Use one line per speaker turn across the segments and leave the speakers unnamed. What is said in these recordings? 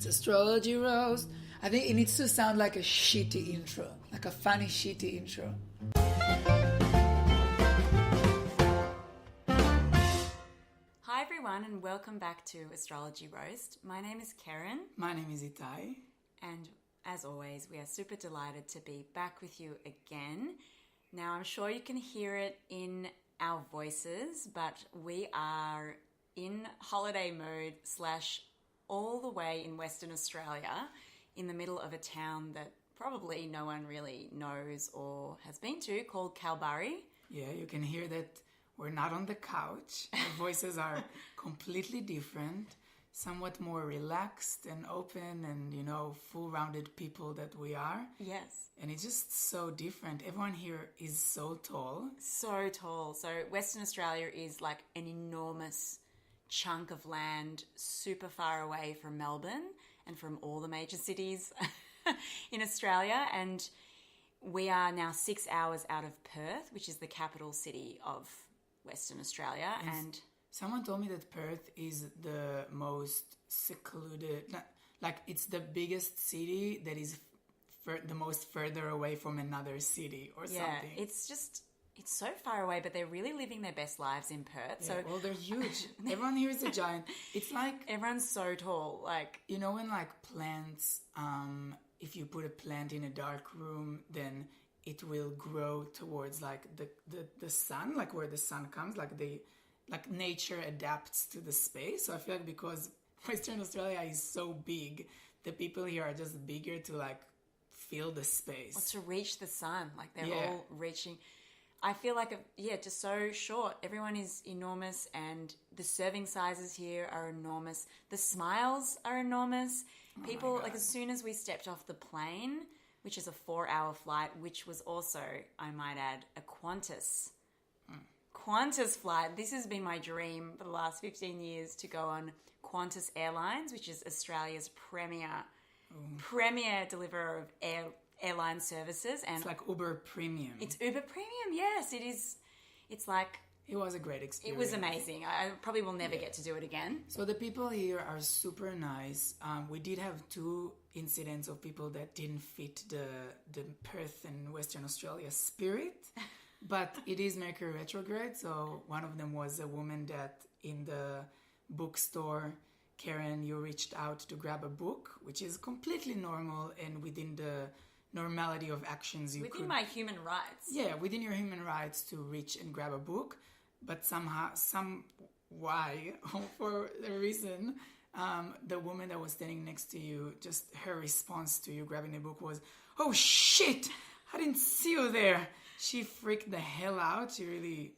It's Astrology Roast. I think it needs to sound like a shitty intro, like a funny shitty intro.
Hi everyone and welcome back to Astrology Roast. My name is Karen.
My name is Itai.
And as always, we are super delighted to be back with you again. Now, I'm sure you can hear it in our voices, but we are in holiday mode / all the way in Western Australia in the middle of a town that probably no one really knows or has been to, called Kalbarri.
Yeah, you can hear that we're not on the couch. Our voices are completely different, somewhat more relaxed and open and, full-rounded people that we are.
Yes.
And it's just so different. Everyone here is so tall.
So tall. So Western Australia is like an enormous chunk of land super far away from Melbourne and from all the major cities in Australia. And we are now 6 hours out of Perth, which is the capital city of Western Australia. And
someone told me that Perth is the most secluded, it's the biggest city that is the most further away from another city or something.
It's so far away, but they're really living their best lives in Perth.
Yeah,
so
well, they're huge. Everyone here is a giant. It's like
everyone's so tall.
When plants, if you put a plant in a dark room, then it will grow towards the sun, where the sun comes. Nature adapts to the space. So I feel like because Western Australia is so big, the people here are just bigger to feel the space.
Or to reach the sun. They're all reaching. I feel just so short. Everyone is enormous and the serving sizes here are enormous. The smiles are enormous. People, as soon as we stepped off the plane, which is a 4-hour flight, which was also, I might add, a Qantas flight. This has been my dream for the last 15 years to go on Qantas Airlines, which is Australia's premier deliverer of airline services. And
it's like Uber Premium.
It's Uber Premium, yes. It is. It's
it was a great experience.
It was amazing. I probably will never get to do it again.
So the people here are super nice. We did have 2 incidents of people that didn't fit the Perth and Western Australia spirit. But it is Mercury Retrograde. So one of them was a woman that in the bookstore, Karen, you reached out to grab a book, which is completely normal and within the normality of actions
within my human rights.
Yeah, within your human rights to reach and grab a book. But for a reason, the woman that was standing next to you, just her response to you grabbing the book was, "Oh shit, I didn't see you there." She freaked the hell out. You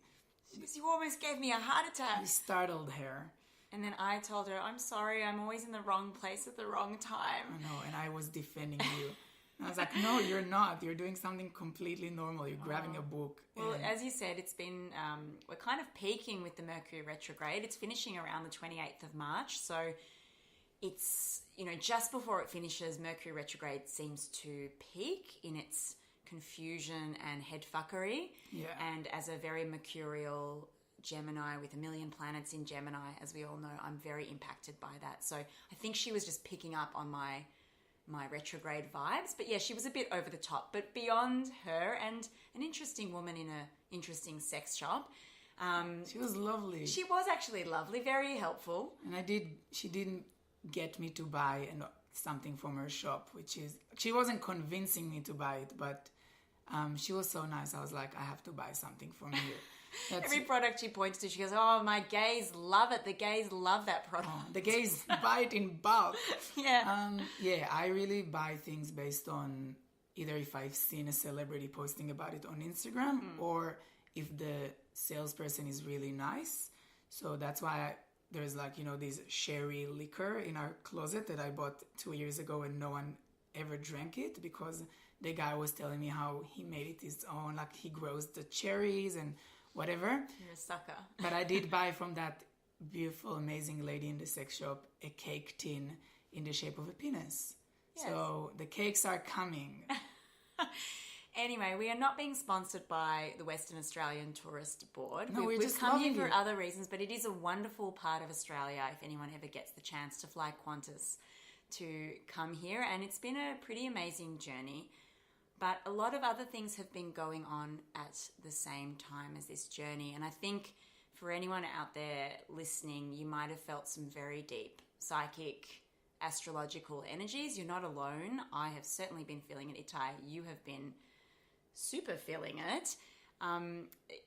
almost gave me a heart attack.
You startled her.
And then I told her, "I'm sorry, I'm always in the wrong place at the wrong time."
I know, and I was defending you. I was like, "No, you're not. You're doing something completely normal. You're grabbing a book."
Well, as you said, it's been, we're kind of peaking with the Mercury Retrograde. It's finishing around the 28th of March. So it's, just before it finishes, Mercury Retrograde seems to peak in its confusion and headfuckery.
Yeah.
And as a very mercurial Gemini with 1 million planets in Gemini, as we all know, I'm very impacted by that. So I think she was just picking up on my retrograde vibes. But yeah, she was a bit over the top. But beyond her and an interesting woman in an interesting sex shop.
She was lovely.
She was actually lovely, very helpful.
And she didn't get me to buy something from her shop, she wasn't convincing me to buy it, but she was so nice. I was like, I have to buy something from you.
Every product she points to, she goes, "Oh, my gays love it. The gays love that product."
The gays buy it in bulk.
Yeah.
I really buy things based on either if I've seen a celebrity posting about it on Instagram or if the salesperson is really nice. So that's why there's this sherry liquor in our closet that I bought 2 years ago and no one ever drank it because the guy was telling me how he made it his own, he grows the cherries and whatever.
You're a sucker.
But I did buy from that beautiful, amazing lady in the sex shop a cake tin in the shape of a penis. Yes. So the cakes are coming.
Anyway, we are not being sponsored by the Western Australian Tourist Board.
No, we've
just come here for
it.
other reasons, but it is a wonderful part of Australia if anyone ever gets the chance to fly Qantas to come here, and it's been a pretty amazing journey. But a lot of other things have been going on at the same time as this journey. And I think for anyone out there listening, you might have felt some very deep psychic, astrological energies. You're not alone. I have certainly been feeling it. Itai, you have been super feeling it.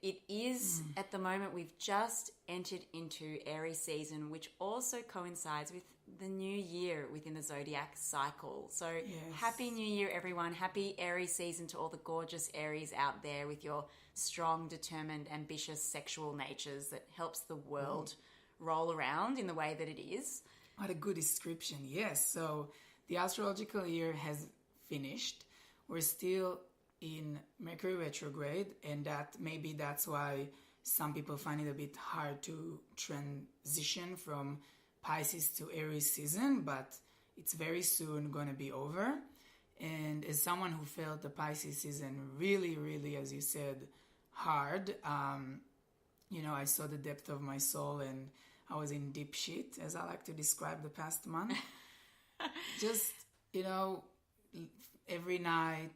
It is, at the moment, we've just entered into Aries season, which also coincides with the new year within the zodiac cycle. So Happy New Year, everyone. Happy Aries season to all the gorgeous Aries out there with your strong, determined, ambitious sexual natures that helps the world roll around in the way that it is.
What a good description. Yes. So the astrological year has finished. We're still in Mercury Retrograde, and that's why some people find it a bit hard to transition from Pisces to Aries season, but it's very soon going to be over. And as someone who felt the Pisces season really, really, as you said, hard, I saw the depth of my soul, and I was in deep shit, as I like to describe the past month. Just, every night,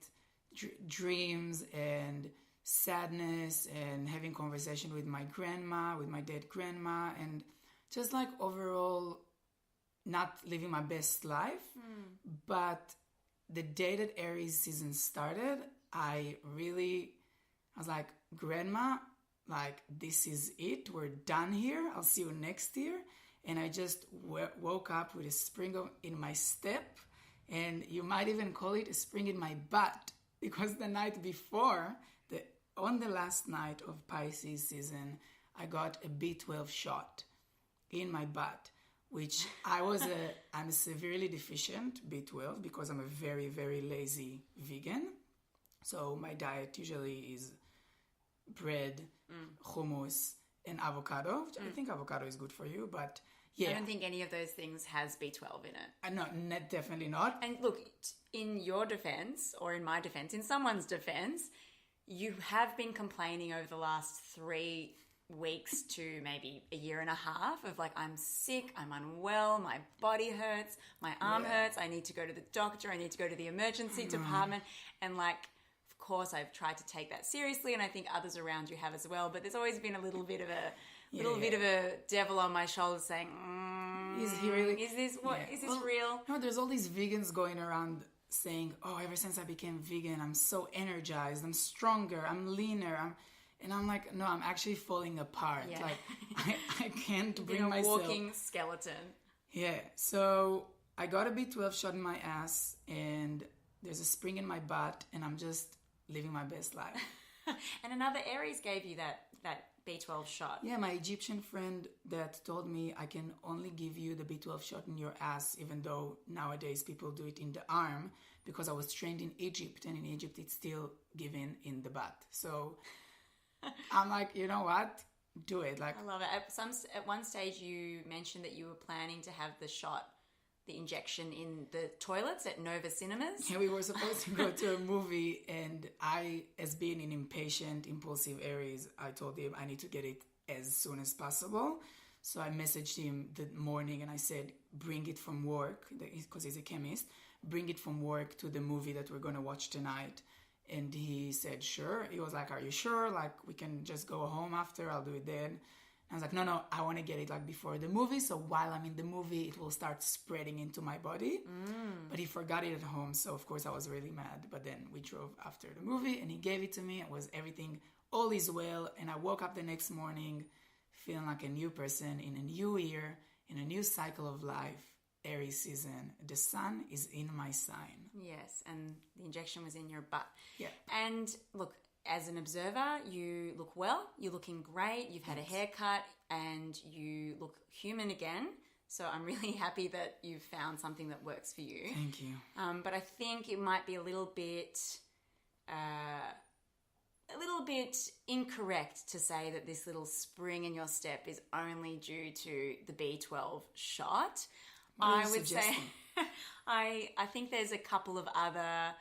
dreams and sadness, and having conversation with my grandma, with my dead grandma, and just like overall not living my best life. But the day that Aries season started, I was like, grandma, like, this is it. We're done here. I'll see you next year. And I just woke up with a spring in my step, and you might even call it a spring in my butt, because the night before, on the last night of Pisces season, I got a B12 shot in my butt, which I'm severely deficient B12 because I'm a very, very lazy vegan. So my diet usually is bread, hummus, and avocado, which I think avocado is good for you, but yeah.
I don't think any of those things has B12 in it.
No, definitely not.
And look, in your defense, or in my defense, in someone's defense, you have been complaining over the last 3 weeks to maybe a year and a half of like, I'm sick, I'm unwell, my body hurts, my arm hurts, I need to go to the doctor, I need to go to the emergency department. And like, of course, I've tried to take that seriously, and I think others around you have as well, but there's always been a little bit of a devil on my shoulder saying,
is he really?
Is this real?
No, there's all these vegans going around saying, oh, ever since I became vegan, I'm so energized, I'm stronger, I'm leaner, and I'm like, no, I'm actually falling apart.
Yeah.
Like, I can't bring myself.
Walking skeleton.
Yeah. So I got a B12 shot in my ass, and there's a spring in my butt, and I'm just living my best life.
And another Aries gave you that B12 shot.
Yeah, my Egyptian friend that told me I can only give you the B12 shot in your ass, even though nowadays people do it in the arm, because I was trained in Egypt, and in Egypt it's still given in the butt. So I'm like, you know what? Do it. Like,
I love it. At one stage you mentioned that you were planning to have the injection in the toilets at Nova Cinemas.
Yeah, we were supposed to go to a movie, and I, as being an impatient, impulsive Aries, I told him I need to get it as soon as possible. So I messaged him the morning, and I said, bring it from work, because he's a chemist, bring it from work to the movie that we're going to watch tonight. And he said, sure. He was like, are you sure? Like, we can just go home after, I'll do it then. I was like, no, I want to get it like before the movie. So while I'm in the movie, it will start spreading into my body. But he forgot it at home. So of course I was really mad. But then we drove after the movie, and he gave it to me. It was everything, all is well. And I woke up the next morning feeling like a new person in a new year, in a new cycle of life. Aries season. The sun is in my sign.
Yes. And the injection was in your butt.
Yeah.
And look, as an observer, you look well, you're looking great, you've had a haircut, and you look human again. So I'm really happy that you've found something that works for you.
Thank you.
But I think it might be a little bit incorrect to say that this little spring in your step is only due to the B12 shot.
I would say
I think there's a couple of other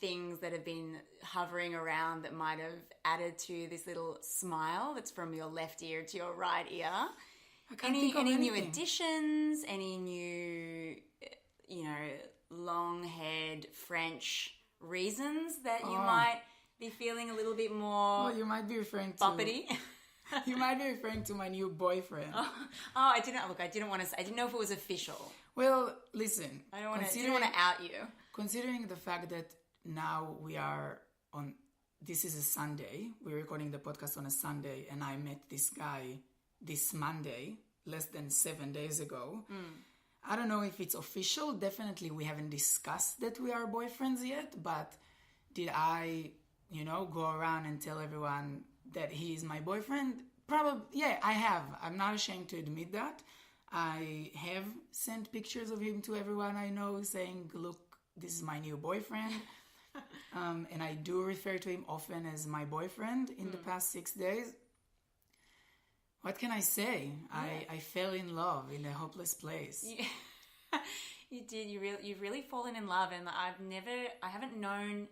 things that have been hovering around that might have added to this little smile that's from your left ear to your right ear. Any new additions, any new, long-haired French reasons that you might be feeling a little bit more
Well, you might be referring to...
boppity.
You might be referring to my new boyfriend.
I didn't want to. I didn't know if it was official.
Well, listen.
I didn't want to out you.
Considering the fact that now we are on, this is a Sunday. We're recording the podcast on a Sunday, and I met this guy this Monday, less than 7 days ago. I don't know if it's official. Definitely, we haven't discussed that we are boyfriends yet. But did I, go around and tell everyone that he is my boyfriend? Probably, yeah, I have. I'm not ashamed to admit that. I have sent pictures of him to everyone I know saying, look, this is my new boyfriend. And I do refer to him often as my boyfriend in the past 6 days. What can I say? Yeah. I fell in love in a hopeless place.
You did. You've really fallen in love, and I haven't known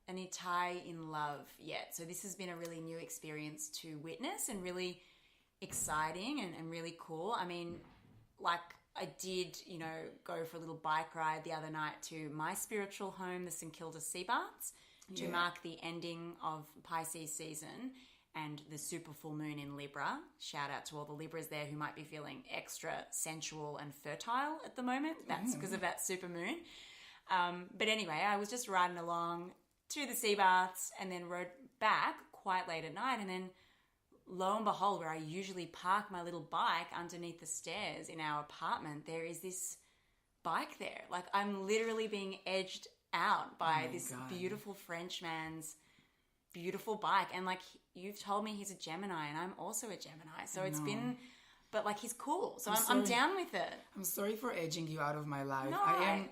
any Thai in love yet. So this has been a really new experience to witness and really exciting and really cool. I mean, like I did, go for a little bike ride the other night to my spiritual home, the St Kilda Sea Baths, to mark the ending of Pisces season and the super full moon in Libra. Shout out to all the Libras there who might be feeling extra sensual and fertile at the moment. That's because of that super moon. But anyway, I was just riding along to the sea baths and then rode back quite late at night, and then lo and behold, where I usually park my little bike underneath the stairs in our apartment, there is this bike there. Like I'm literally being edged out by this beautiful Frenchman's beautiful bike. And like you've told me he's a Gemini and I'm also a Gemini. So it's been, but like he's cool. So I'm down with it.
I'm sorry for edging you out of my life.
No,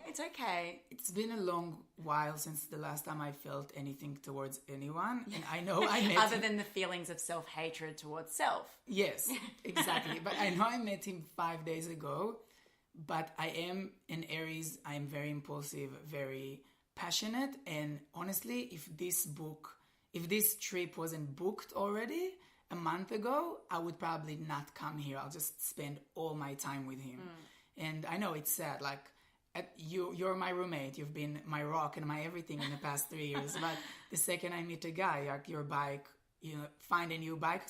it's okay.
It's been a long while since the last time I felt anything towards anyone. And I know I met
Other than the feelings of self-hatred towards self.
Yes, exactly. But I know I met him 5 days ago. But I am an Aries. I am very impulsive, very passionate. And honestly, if this trip wasn't booked already a month ago, I would probably not come here. I'll just spend all my time with him. And I know it's sad. Like, you're my roommate. You've been my rock and my everything in the past 3 years. But the second I meet a guy, like your bike, find a new bike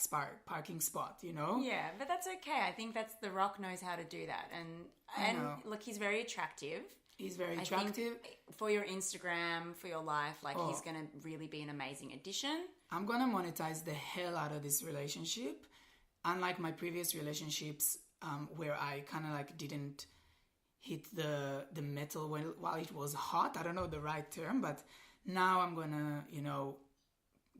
parking spot,
Yeah, but that's okay. I think the rock knows how to do that. And look, he's very attractive.
He's very attractive.
For your Instagram, for your life, he's going to really be an amazing addition.
I'm going to monetize the hell out of this relationship. Unlike my previous relationships where I kind of didn't hit the metal while it was hot. I don't know the right term, but now I'm going to,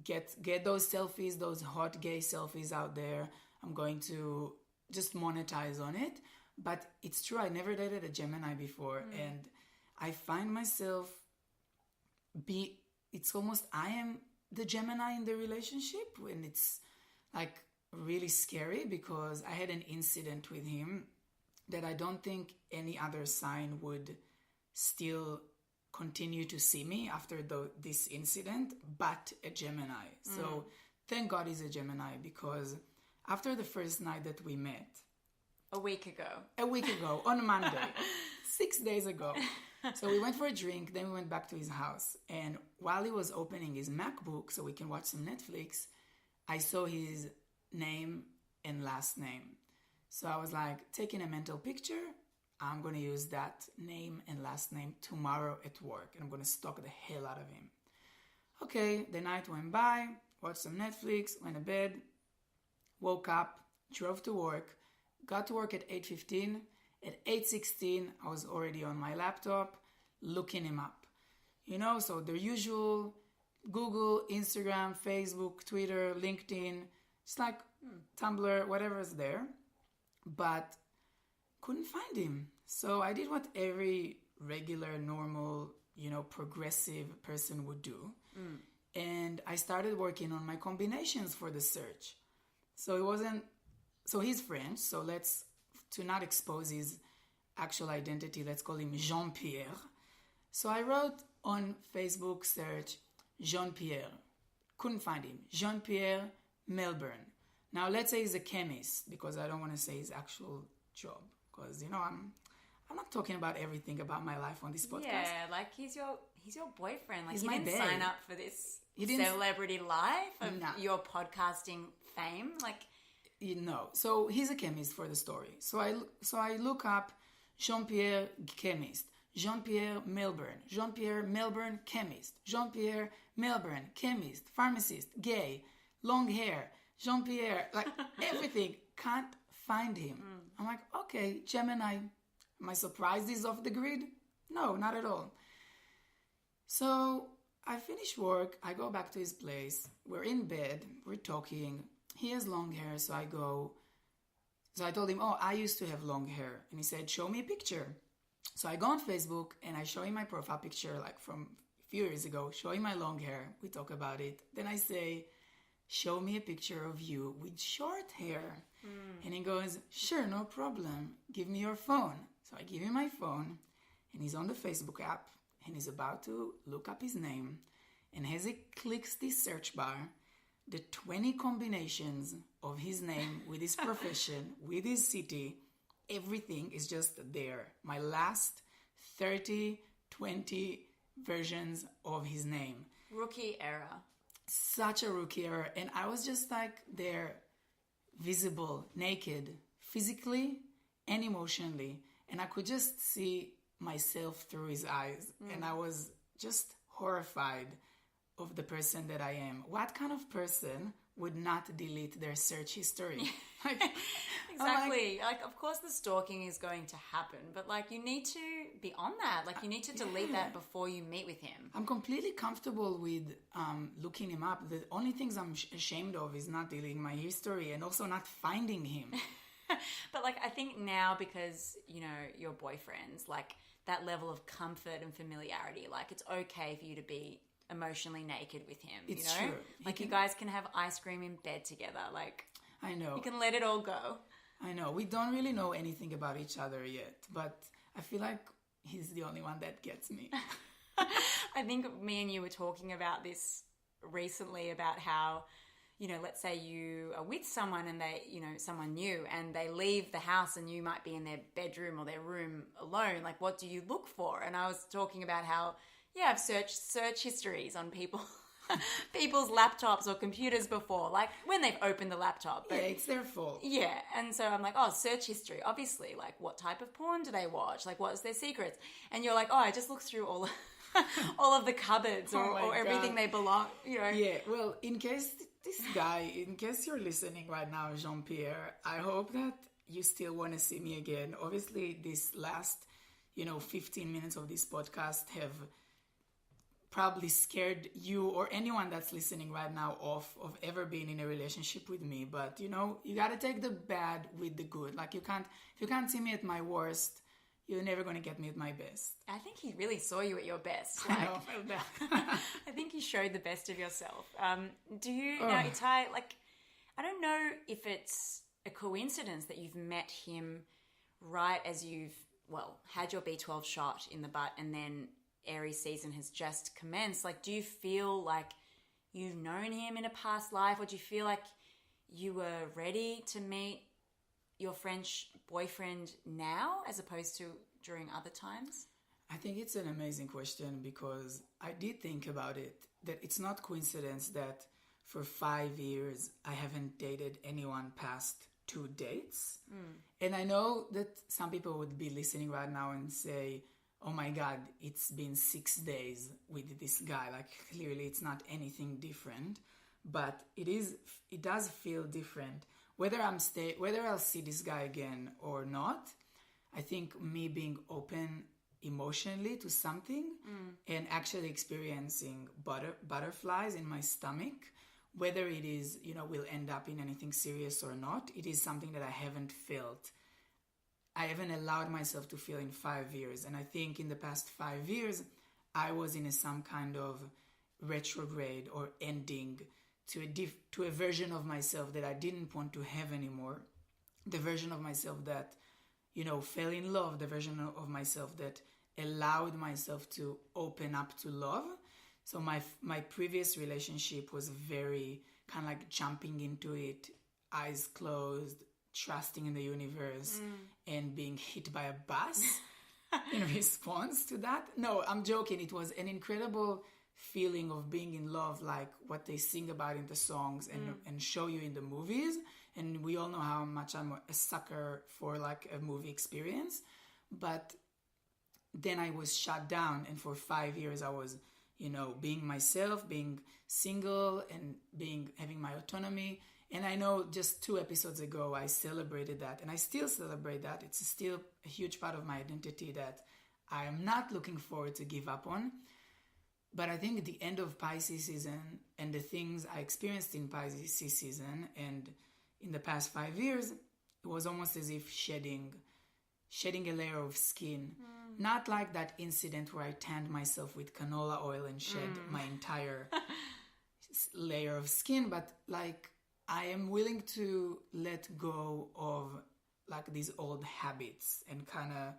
get those selfies, those hot gay selfies out there. I'm going to just monetize on it. But it's true, I never dated a Gemini before. And I find myself it's almost I am the Gemini in the relationship, and it's really scary because I had an incident with him that I don't think any other sign would still continue to see me after this incident, but a Gemini. So thank God he's a Gemini, because after the first night that we met,
a week ago
on Monday, 6 days ago. So we went for a drink, then we went back to his house. And while he was opening his MacBook so we can watch some Netflix, I saw his name and last name. So I was taking a mental picture. I'm going to use that name and last name tomorrow at work. And I'm going to stalk the hell out of him. Okay, the night went by, watched some Netflix, went to bed, woke up, drove to work, got to work at 8:15. At 8:16, I was already on my laptop looking him up. So the usual Google, Instagram, Facebook, Twitter, LinkedIn, it's Tumblr, whatever's there. But couldn't find him. So I did what every regular, normal, progressive person would do. And I started working on my combinations for the search. So he's French, so to not expose his actual identity, let's call him Jean-Pierre. So I wrote on Facebook search, Jean-Pierre. Couldn't find him. Jean-Pierre, Melbourne. Now let's say he's a chemist, because I don't want to say his actual job, because, I'm not talking about everything about my life on this podcast.
Yeah, like he's your boyfriend. Like
He's
he
my
didn't
bae.
sign up for this
He didn't-
celebrity life of
No.
your podcasting fame. Like,
So he's a chemist for the story. So I look up Jean-Pierre chemist, Jean-Pierre Melbourne chemist, Jean-Pierre Melbourne chemist, pharmacist, gay, long hair, Jean-Pierre, like everything. Can't find him. I'm like, okay, Gemini. Am I surprised he's off the grid? No, not at all. So I finish work. I go back to his place. We're in bed. We're talking. He has long hair, so I told him, oh, I used to have long hair. And he said, show me a picture. So I go on Facebook and I show him my profile picture, like from a few years ago, show him my long hair. We talk about it. Then I say, show me a picture of you with short hair. And he goes, sure, no problem. Give me your phone. So I give him my phone and he's on the Facebook app and he's about to look up his name. And as he clicks the search bar, the 20 combinations of his name with his profession, with his city, everything is just there. My last 30, 20 versions of his name.
rookie era.
Such a rookie error. And I was just like there, visible, naked, physically and emotionally. And I could just see myself through his eyes. And I was just horrified of the person that I am. What kind of person would not delete their search history? Like,
Exactly. Like, of course the stalking is going to happen, but like you need to be on that. Like you need to delete that before you meet with him.
I'm completely comfortable with looking him up. The only things I'm ashamed of is not deleting my history and also not finding him.
But like I think now because, you know, your boyfriend's like that level of comfort and familiarity, like it's okay for you to be emotionally naked with him.
It's
you know?
true.
Like you guys can have ice cream in bed together. Like
I know.
you can let it all go.
I know. We don't really know anything about each other yet, but I feel like he's the only one that gets me.
I think me and you were talking about this recently about how, you know, let's say you are with someone and they, you know, someone new and they leave the house and you might be in their bedroom or their room alone. Like, what do you look for? And I was talking about how, yeah, I've searched search histories on people's laptops or computers before, like when they've opened the laptop. But,
Yeah, it's their fault.
yeah, and so I'm like, oh, search history, obviously. Like, what type of porn do they watch? Like, what's their secrets? And you're like, oh, I just looked through all of the cupboards
Oh my
or everything
God.
they belong, you know.
Yeah, well, in case you're listening right now, Jean-Pierre, I hope that you still want to see me again. Obviously, this last, 15 minutes of this podcast have probably scared you or anyone that's listening right now off of ever being in a relationship with me. But, you got to take the bad with the good. Like, if you can't see me at my worst, you're never going to get me at my best.
I think he really saw you at your best.
I
Like,
know, I felt bad.
I think you showed the best of yourself. Do you, now, Itai, like, I don't know if it's a coincidence that you've met him right as you've, had your B12 shot in the butt and then Aries season has just commenced. Like, do you feel like you've known him in a past life, or do you feel like you were ready to meet your French boyfriend now as opposed to during other times?
I think it's an amazing question because I did think about it, that it's not coincidence that for 5 years I haven't dated anyone past 2 dates. And I know that some people would be listening right now and say, oh my God, it's been 6 days with this guy. Like, clearly it's not anything different, but it does feel different. Whether I'll see this guy again or not, I think me being open emotionally to something and actually experiencing butterflies in my stomach, whether it is, will end up in anything serious or not, it is something that I haven't felt. I haven't allowed myself to feel in 5 years. And I think in the past 5 years, I was in some kind of retrograde or ending to a version of myself that I didn't want to have anymore. The version of myself that, fell in love. The version of myself that allowed myself to open up to love. So my previous relationship was very kind of like jumping into it, eyes closed, trusting in the universe and being hit by a bus. in response to that. No, I'm joking. It was an incredible feeling of being in love, like what they sing about in the songs and show you in the movies. And we all know how much I'm a sucker for like a movie experience. But then I was shut down, and for 5 years I was, being myself, being single, and having my autonomy. And I know just 2 episodes ago I celebrated that, and I still celebrate that. It's still a huge part of my identity that I am not looking forward to give up on. But I think at the end of Pisces season and the things I experienced in Pisces season and in the past 5 years, it was almost as if shedding a layer of skin. Not like that incident where I tanned myself with canola oil and shed my entire layer of skin, but like I am willing to let go of like these old habits and kind of,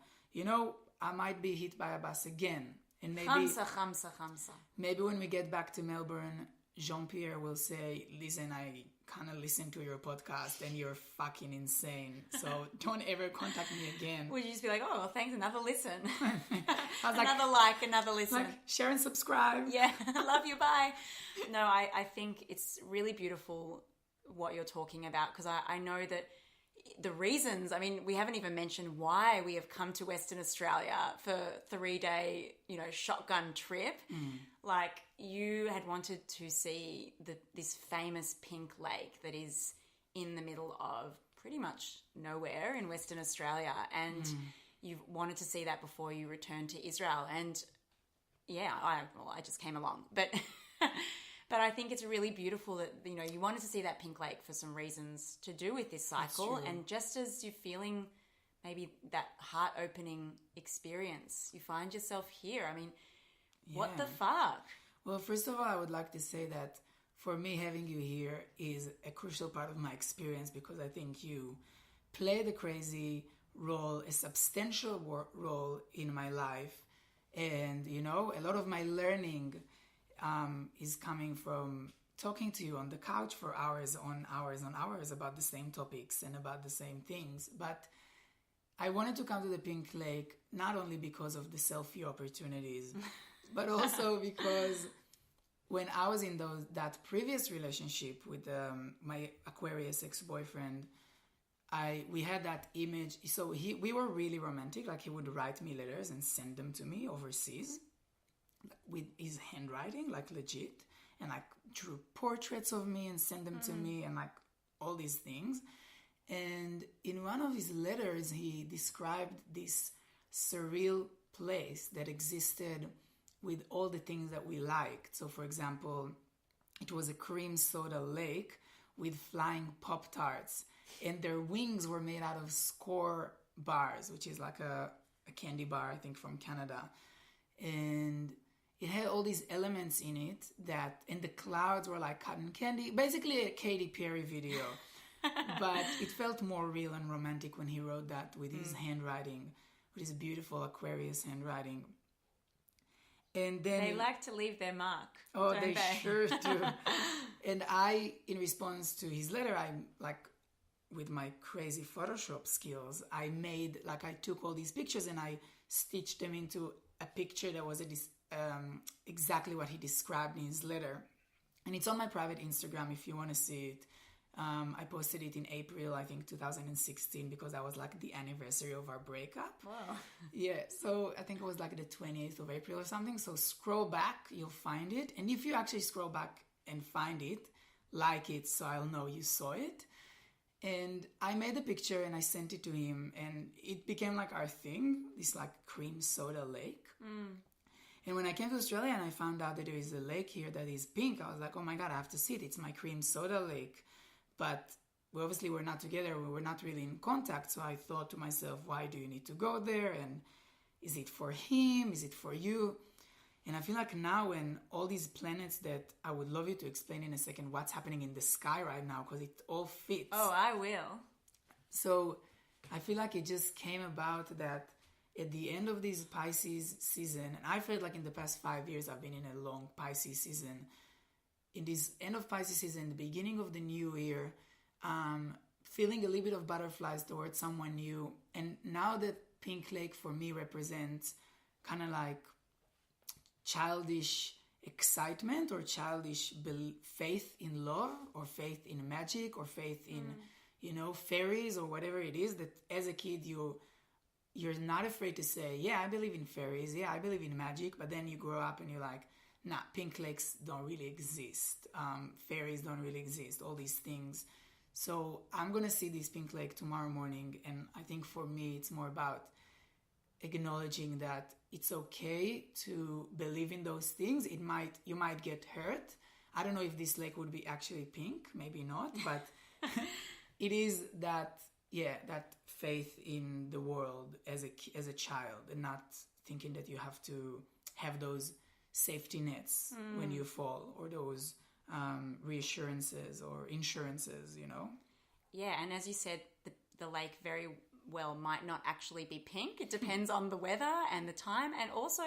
I might be hit by a bus again. And maybe
Khamsa.
Maybe when we get back to Melbourne, Jean-Pierre will say, listen, I kind of listened to your podcast and you're fucking insane. So don't ever contact me again.
Would you just be like, oh, well, thanks, another listen.
I was
another listen.
Like, share and subscribe.
Yeah, love you, bye. No, I think it's really beautiful what you're talking about, because I know that the reasons, I mean, we haven't even mentioned why we have come to Western Australia for 3-day, shotgun trip. Like, you had wanted to see this famous pink lake that is in the middle of pretty much nowhere in Western Australia, and you wanted to see that before you returned to Israel. And yeah, I just came along, but but I think it's really beautiful that you wanted to see that pink lake for some reasons to do with this cycle, and just as you're feeling maybe that heart-opening experience, you find yourself here. I mean, what the fuck?
Well, first of all, I would like to say that for me, having you here is a crucial part of my experience, because I think you play the crazy role, a substantial role in my life. And, a lot of my learning is coming from talking to you on the couch for hours on hours about the same topics and about the same things. But I wanted to come to the Pink Lake not only because of the selfie opportunities, but also because when I was in that previous relationship with my Aquarius ex-boyfriend, we had that image. So we were really romantic. Like, he would write me letters and send them to me overseas with his handwriting, like legit, and like drew portraits of me and sent them to me, and like all these things. And in one of his letters, he described this surreal place that existed with all the things that we liked. So, for example, it was a cream soda lake with flying Pop-Tarts, and their wings were made out of Score bars, which is like a candy bar, I think, from Canada. And it had all these elements in it and the clouds were like cotton candy, basically a Katy Perry video. But it felt more real and romantic when he wrote that with his handwriting, with his beautiful Aquarius handwriting. And then
they like to leave their mark.
Oh, they sure do. And in response to his letter, I'm like, with my crazy Photoshop skills, I took all these pictures and I stitched them into a picture that was exactly what he described in his letter. And it's on my private Instagram if you want to see it. I posted it in April, I think 2016, because that was like the anniversary of our breakup.
Wow.
Yeah, so I think it was like the 28th of April or something. So scroll back, you'll find it. And if you actually scroll back and find it, like it so I'll know you saw it. And I made the picture and I sent it to him, and it became like our thing, this like cream soda lake. And when I came to Australia and I found out that there is a lake here that is pink, I was like, oh my God, I have to see it. It's my cream soda lake. But obviously we're not together. We were not really in contact. So I thought to myself, why do you need to go there? And is it for him? Is it for you? And I feel like now, when all these planets that I would love you to explain in a second what's happening in the sky right now, because it all fits.
Oh, I will.
So I feel like it just came about that at the end of this Pisces season, and I felt like in the past 5 years I've been in a long Pisces season. In this end of Pisces season, the beginning of the new year, feeling a little bit of butterflies towards someone new. And now that pink lake for me represents kind of like childish excitement or childish faith in love or faith in magic or faith in, fairies or whatever it is, that as a kid you're not afraid to say, yeah, I believe in fairies, yeah, I believe in magic, but then you grow up and you're like, nah, pink lakes don't really exist, fairies don't really exist, all these things. So I'm going to see this pink lake tomorrow morning, and I think for me it's more about acknowledging that it's okay to believe in those things. You might get hurt. I don't know if this lake would be actually pink, maybe not, but it is that faith in the world as a child, and not thinking that you have to have those safety nets when you fall, or those reassurances or insurances,
Yeah, and as you said, the lake very well might not actually be pink. It depends on the weather and the time. And also,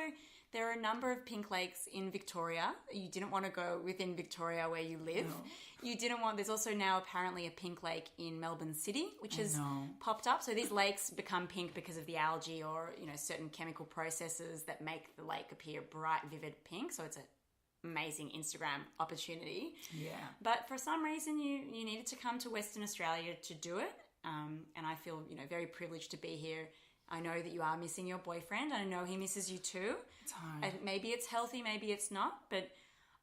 there are a number of pink lakes in Victoria. You didn't want to go within Victoria where you live.
No.
You didn't want... There's also now apparently a pink lake in Melbourne City, which has popped up. So these lakes become pink because of the algae or, certain chemical processes that make the lake appear bright, vivid pink. So it's an amazing Instagram opportunity.
Yeah.
But for some reason, you needed to come to Western Australia to do it. And I feel, very privileged to be here. I know that you are missing your boyfriend. I know he misses you too.
It's hard.
And maybe it's healthy, maybe it's not. But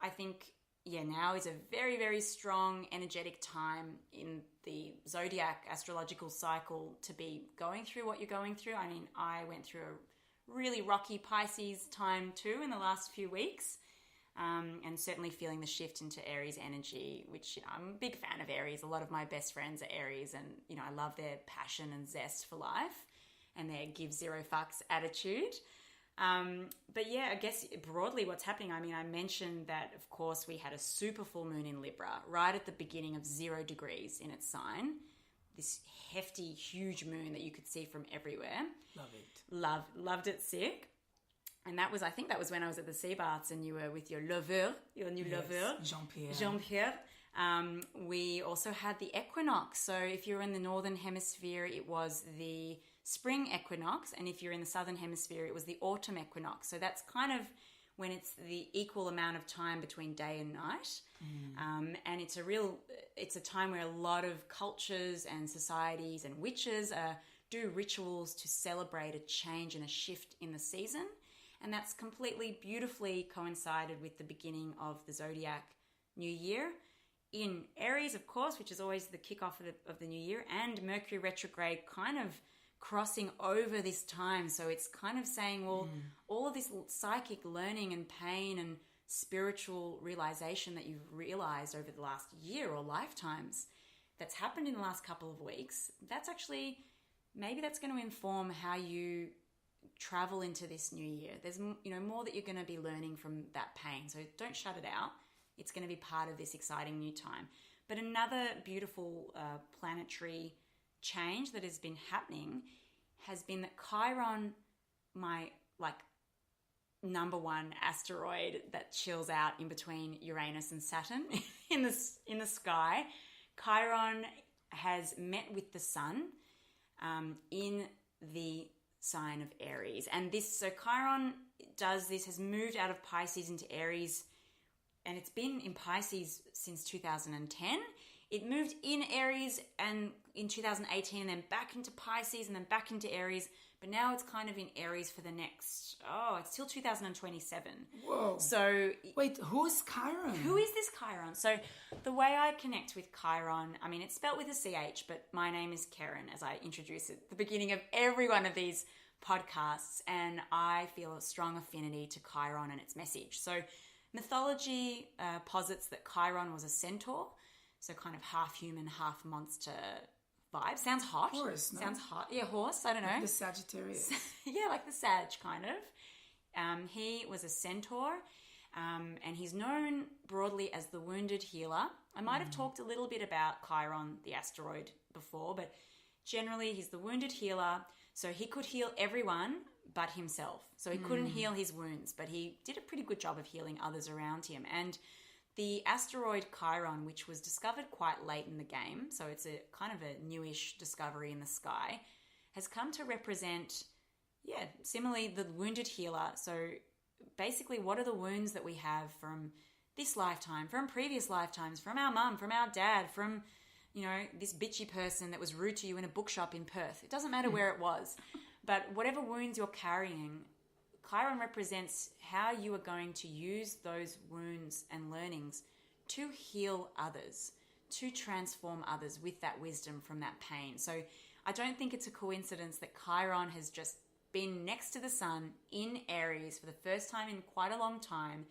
I think, now is a very, very strong, energetic time in the zodiac astrological cycle to be going through what you're going through. I mean, I went through a really rocky Pisces time too in the last few weeks. And certainly feeling the shift into Aries energy, which I'm a big fan of Aries. A lot of my best friends are Aries, and I love their passion and zest for life and their give zero fucks attitude. But yeah, I guess broadly what's happening, I mean, I mentioned that, of course, we had a super full moon in Libra right at the beginning of 0 degrees in its sign. This hefty, huge moon that you could see from everywhere.
Love it.
Loved it sick. And I think that was when I was at the sea baths and you were with your new lover, Jean-Pierre. We also had the equinox. So if you're in the northern hemisphere, it was the spring equinox. And if you're in the southern hemisphere, it was the autumn equinox. So that's kind of when it's the equal amount of time between day and night. And it's a time where a lot of cultures and societies and witches do rituals to celebrate a change and a shift in the season. And that's completely beautifully coincided with the beginning of the zodiac new year in Aries, of course, which is always the kickoff of the new year, and Mercury retrograde kind of crossing over this time. So it's kind of saying, well, all of this psychic learning and pain and spiritual realization that you've realized over the last year or lifetimes that's happened in the last couple of weeks, that's actually, maybe that's going to inform how you travel into this new year. There's more that you're going to be learning from that pain, so don't shut it out. It's going to be part of this exciting new time. But another beautiful planetary change that has been happening has been that Chiron, my number one asteroid that chills out in between Uranus and Saturn in the sky, Chiron has met with the sun in the sign of Aries. And so Chiron has moved out of Pisces into Aries, and it's been in Pisces since 2010. It moved in Aries and in 2018 and then back into Pisces and then back into Aries, but now it's kind of in Aries for the next, it's till 2027.
Whoa.
So
wait, who's Chiron?
Who is this Chiron? So the way I connect with Chiron, I mean, it's spelt with a CH, but my name is Karen, as I introduce it at the beginning of every one of these podcasts, and I feel a strong affinity to Chiron and its message. So mythology posits that Chiron was a centaur, so kind of half human, half monster vibe. Sounds hot.
Horse, no?
Sounds hot. Yeah, horse. I don't know.
Like the Sagittarius.
Yeah, like the Sag, kind of. He was a centaur, and he's known broadly as the wounded healer. I might have talked a little bit about Chiron, the asteroid, before, but generally he's the wounded healer. So he could heal everyone but himself. So he couldn't heal his wounds, but he did a pretty good job of healing others around him. And the asteroid Chiron, which was discovered quite late in the game, so it's a kind of a newish discovery in the sky, has come to represent Yeah, similarly, the wounded healer. So basically, what are the wounds that we have from this lifetime, from previous lifetimes, from our mum, from our dad, from, this bitchy person that was rude to you in a bookshop in Perth? It doesn't matter where it was. But whatever wounds you're carrying, Chiron represents how you are going to use those wounds and learnings to heal others, to transform others with that wisdom from that pain. So I don't think it's a coincidence that Chiron has just been next to the sun in Aries for the first time in quite a long time,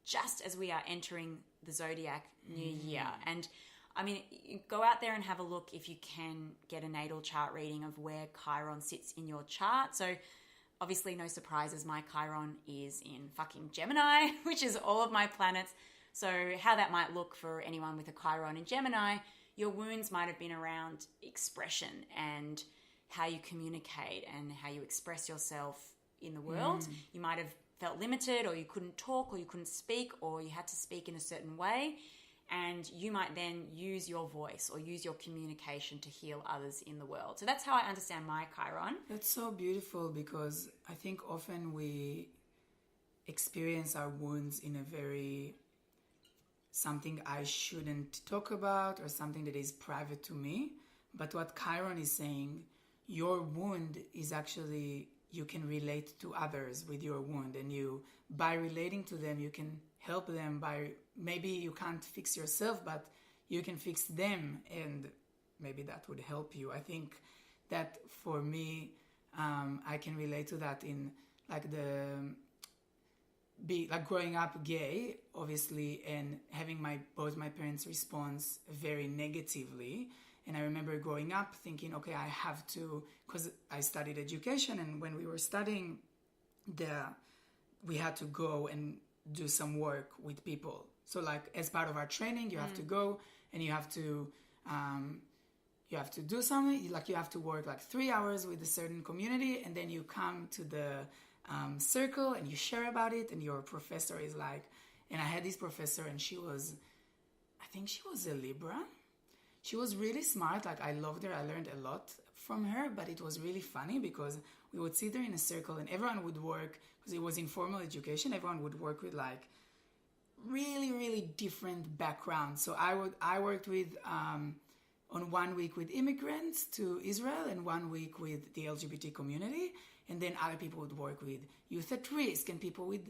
just as we are entering the zodiac new year. And I mean, go out there and have a look if you can get a natal chart reading of where Chiron sits in your chart. So obviously, no surprises, my Chiron is in fucking Gemini, which is all of my planets. So how that might look for anyone with a Chiron in Gemini, your wounds might have been around expression and how you communicate and how you express yourself in the world. You might have felt limited, or you couldn't talk, or you couldn't speak, or you had to speak in a certain way. And you might then use your voice or use your communication to heal others in the world. So that's how I understand my Chiron.
That's so beautiful, because I think often we experience our wounds in a very something I shouldn't talk about or something that is private to me. But what Chiron is saying, your wound is actually, you can relate to others with your wound, and you, by relating to them, you can help them by, maybe you can't fix yourself, but you can fix them, and maybe that would help you. I think that for me, I can relate to that in like growing up gay, obviously, and having both my parents' response very negatively. And I remember growing up thinking, okay, I have to, because I studied education, and when we were studying, we had to go and do some work with people. So like as part of our training, you have to go and you have to do something, like you have to work like 3 hours with a certain community, and then you come to the circle and you share about it, and your professor is like, and I had this professor, and I think she was a Libra. She was really smart. Like I loved her. I learned a lot from her, but it was really funny because we would sit there in a circle and everyone would work, because it was informal education. Everyone would work with like really, really different backgrounds. So I worked with, on 1 week with immigrants to Israel and 1 week with the LGBT community. And then other people would work with youth at risk and people with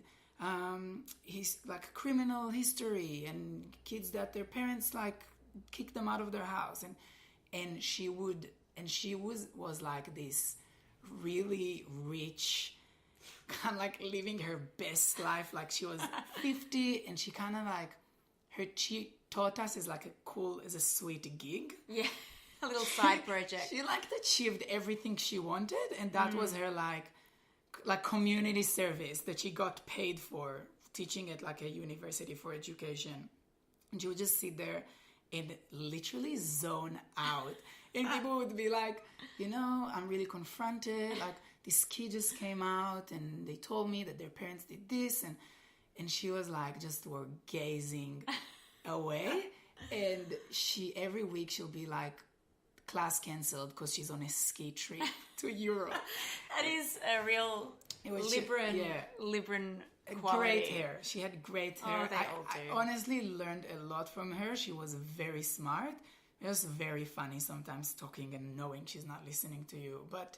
criminal history and kids that their parents like kicked them out of their house. And she was like this really rich, kind of like living her best life. Like she was 50 and she kind of like, she taught us is like a sweet gig.
Yeah. A little side project.
She like achieved everything she wanted, and that was her like community service that she got paid for, teaching at like a university for education. And she would just sit there and literally zone out. And people would be like, I'm really confronted. Like this kid just came out and they told me that their parents did this, and she was like just were gazing away. And every week she'll be like, class cancelled because she's on a ski trip to Europe.
That is a real Libran quality.
Great hair. She had great hair.
Oh, they all do.
I honestly learned a lot from her. She was very smart. It was very funny sometimes talking and knowing she's not listening to you, but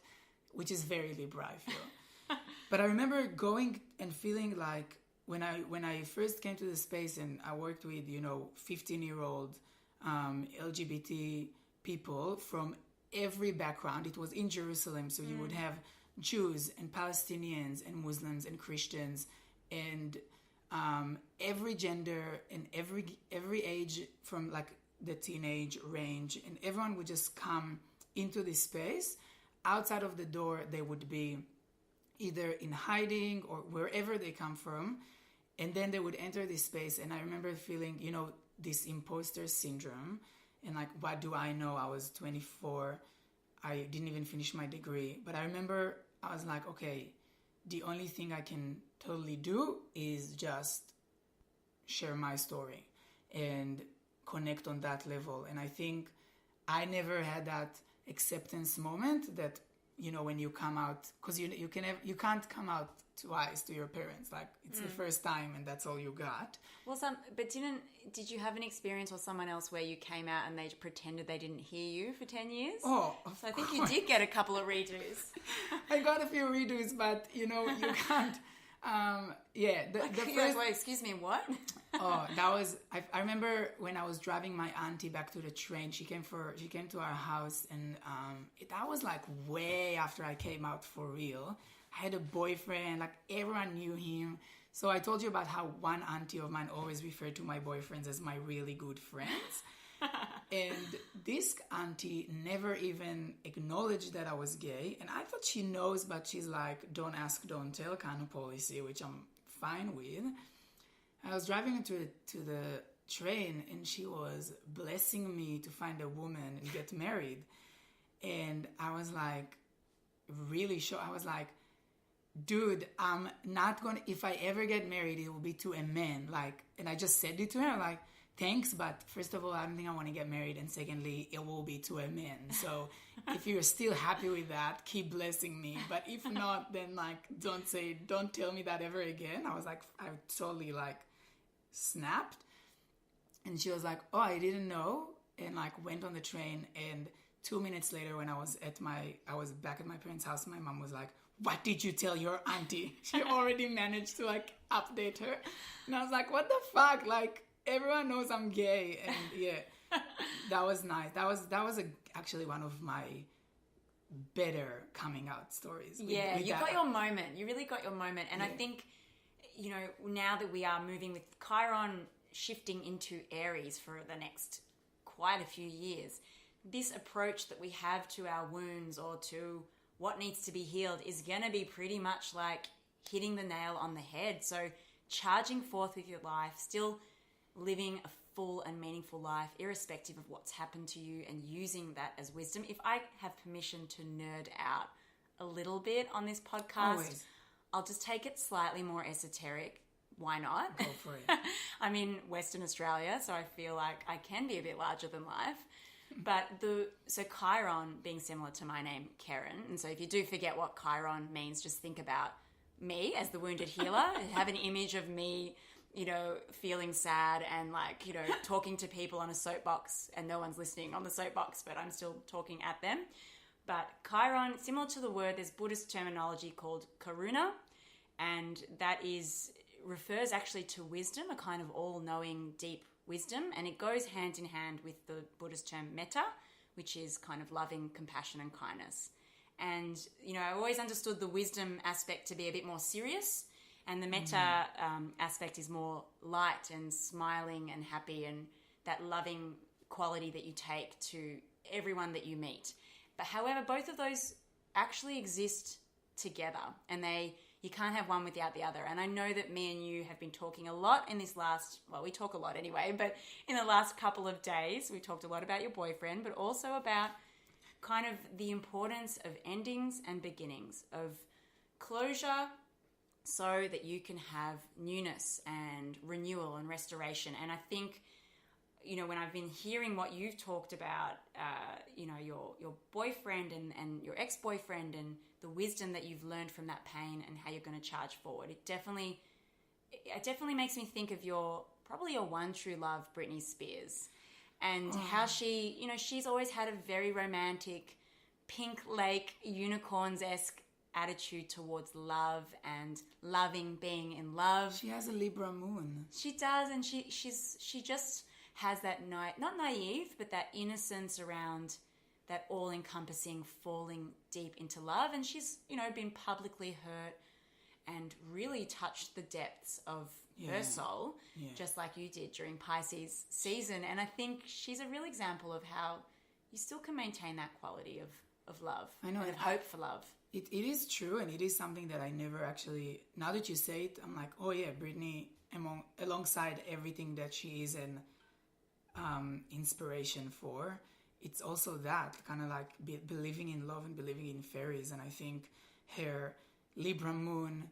which is very Libra, I feel. But I remember going and feeling like when I first came to the space and I worked with 15-year-old LGBT people from every background. It was in Jerusalem, so you would have Jews and Palestinians and Muslims and Christians and every gender and every age from like the teenage range, and everyone would just come into this space. Outside of the door, they would be either in hiding or wherever they come from, and then they would enter this space. And I remember feeling, this imposter syndrome. And like, what do I know? I was 24. I didn't even finish my degree. But I remember I was like, okay, the only thing I can totally do is just share my story and connect on that level. And I think I never had that acceptance moment that when you come out, because you can't come out twice to your parents. Like, it's the first time and that's all you got.
Well, did you have an experience or someone else where you came out and they pretended they didn't hear you for 10 years?
Oh,
so I think you did get a couple of redos.
I got a few redos, but you can't. The first.
Wait, excuse me, what?
That was. I remember when I was driving my auntie back to the train. She came to our house, and that was like way after I came out for real. I had a boyfriend, like everyone knew him. So I told you about how one auntie of mine always referred to my boyfriends as my really good friends. And this auntie never even acknowledged that I was gay. And I thought she knows, but she's like, don't ask, don't tell kind of policy, which I'm fine with. I was driving to the train and she was blessing me to find a woman and get married. And I was like, really shocked. I was like, dude, I'm not gonna, if I ever get married, it will be to a man. Like, and I just said it to her, like, thanks, but first of all, I don't think I want to get married, and secondly, it will be to a man. So if you're still happy with that, keep blessing me. But if not, then like, don't tell me that ever again. I was like, I totally like snapped. And she was like, oh, I didn't know. And like went on the train, and 2 minutes later when I was back at my parents' house, my mom was like, what did you tell your auntie? She already managed to like update her. And I was like, what the fuck? Like, everyone knows I'm gay. And yeah, that was nice. That was actually one of my better coming out stories.
You got your moment. You really got your moment. And I think, now that we are moving with Chiron shifting into Aries for the next quite a few years, this approach that we have to our wounds or to what needs to be healed is going to be pretty much like hitting the nail on the head. So charging forth with your life, still living a full and meaningful life, irrespective of what's happened to you, and using that as wisdom. If I have permission to nerd out a little bit on this podcast,
always.
I'll just take it slightly more esoteric. Why not?
Go for it.
I'm in Western Australia, so I feel like I can be a bit larger than life. But so Chiron being similar to my name, Karen, and so if you do forget what Chiron means, just think about me as the wounded healer. Have an image of me, feeling sad and like, talking to people on a soapbox, and no one's listening on the soapbox, but I'm still talking at them. But Chiron, similar to the word, there's Buddhist terminology called karuna, and that refers actually to wisdom, a kind of all-knowing, deep wisdom, and it goes hand in hand with the Buddhist term metta, which is kind of loving, compassion, and kindness. And, I always understood the wisdom aspect to be a bit more serious, and the metta aspect is more light and smiling and happy, and that loving quality that you take to everyone that you meet. But however, both of those actually exist together, and you can't have one without the other. And I know that me and you have been talking a lot in we talk a lot anyway, but in the last couple of days, we talked a lot about your boyfriend, but also about kind of the importance of endings and beginnings, of closure, so that you can have newness and renewal and restoration. And I think, when I've been hearing what you've talked about, your boyfriend and your ex-boyfriend, and the wisdom that you've learned from that pain and how you're going to charge forward, it definitely makes me think of probably your one true love, Britney Spears, and how she's always had a very romantic, Pink Lake unicorns-esque attitude towards love and loving, being in love.
She has a Libra moon.
She does, and she just has that not naive, but that innocence around that all-encompassing falling deep into love. And she's, been publicly hurt and really touched the depths of her soul, just like you did during Pisces season. And I think she's a real example of how you still can maintain that quality of love.
I know,
and of hope for love.
It is true, and it is something that I never actually, now that you say it, I'm like, oh yeah, Britney, alongside everything that she is an inspiration for, it's also that kind of like believing in love and believing in fairies. And I think her Libra moon,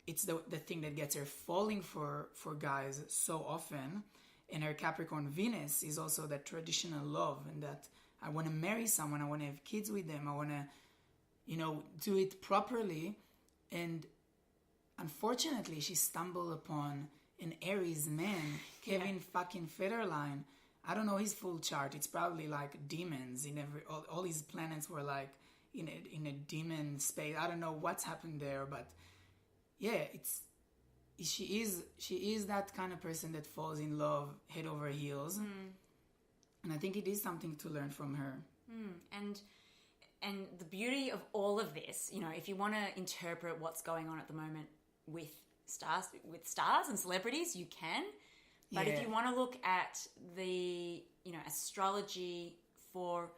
it's the thing that gets her falling for guys so often. And her Capricorn Venus is also that traditional love, and that I want to marry someone, I want to have kids with them, I want to do it properly. And unfortunately, she stumbled upon an Aries man, Kevin fucking Federline. I don't know his full chart. It's probably like demons in all his planets were like in a demon space. I don't know what's happened there, but yeah, she is that kind of person that falls in love head over heels. And I think it is something to learn from her.
And the beauty of all of this, if you want to interpret what's going on at the moment with stars and celebrities, you can. But if you want to look at the, astrology for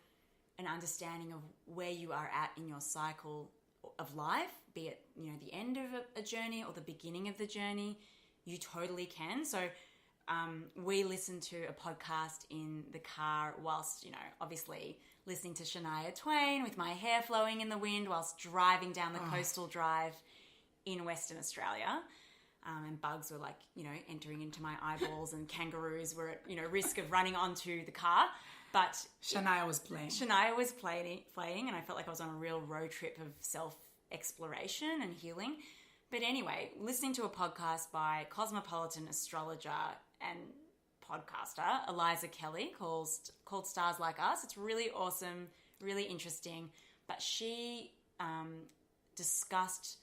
an understanding of where you are at in your cycle of life, be it, the end of a journey or the beginning of the journey, you totally can. So we listened to a podcast in the car whilst, obviously listening to Shania Twain with my hair flowing in the wind whilst driving down the coastal drive in Western Australia. And bugs were like, entering into my eyeballs and kangaroos were at, risk of running onto the car. But
Shania was playing.
Shania was playing, and I felt like I was on a real road trip of self-exploration and healing. But anyway, listening to a podcast by cosmopolitan astrologer and podcaster Eliza Kelly called Stars Like Us. It's really awesome, really interesting. But she discussed